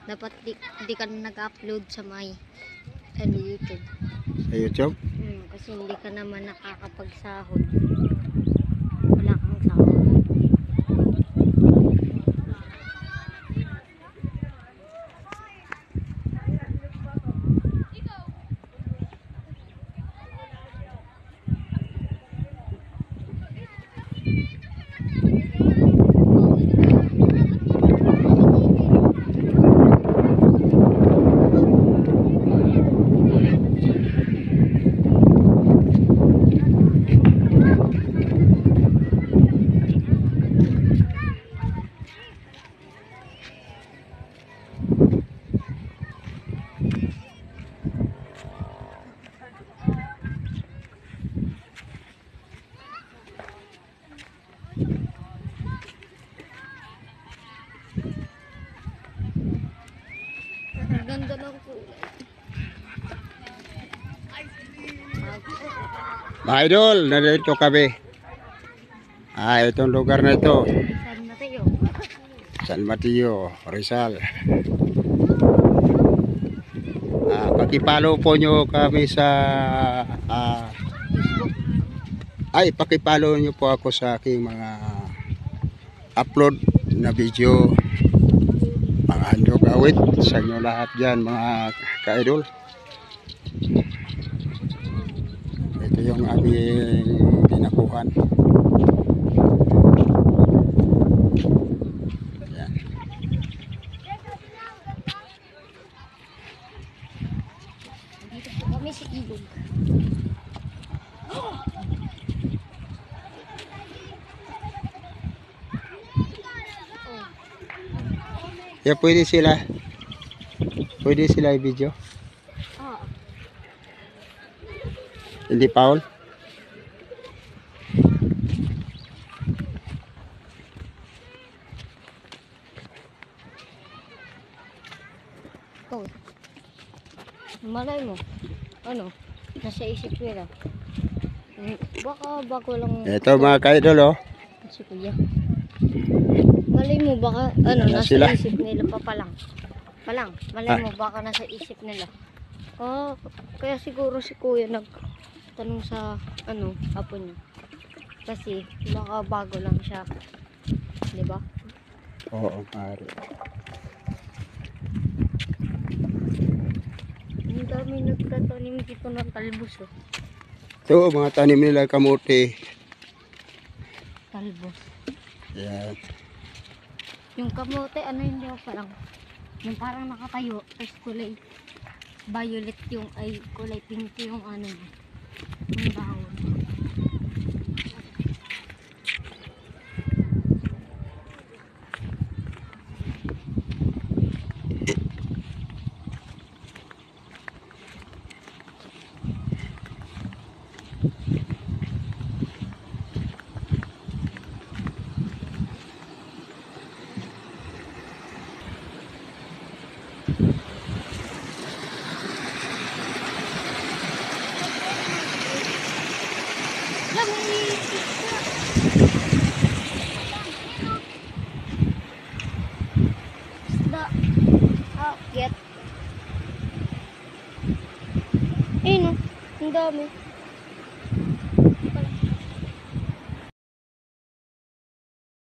Dapat di ka na nag-upload sa YouTube. Sa YouTube? Kasi hindi ka naman nakakapagsahod. Wala kang sahod. Ang ganda ng kulay. Mga idol, nandito kami. Itong lugar na ito, San Mateo. San Mateo, Rizal. Pakipalo po nyo kami sa pakipalo nyo po ako sa aking mga upload na video, mga handog awit sa inyo lahat dyan mga ka-idol. Ito yung aming dinakuhan. Ayan. Dito po kami sa ilog. Yeah, pwede sila i-video. Hindi Paul? Malay mo, nasa isip nila. Baka bago lang. Ito mga ka-idol, oh. Si Kuya. Malay mo, baka nasa sila. isip nila palang. Malay mo, baka nasa isip nila. Kaya siguro si Kuya nagtanong sa apo niya. Kasi baka bago lang siya. Di ba? Oo, maaari. Ang dami nagtatanim dito ng talbos, oh. Ito, mga tanim nila kamote. Talbos. Ayan. Yung kamote, hindi ko yung parang nakatayo, tapos kulay violet kulay pink yung yung dahon. Akyat. Ayun, ang dami.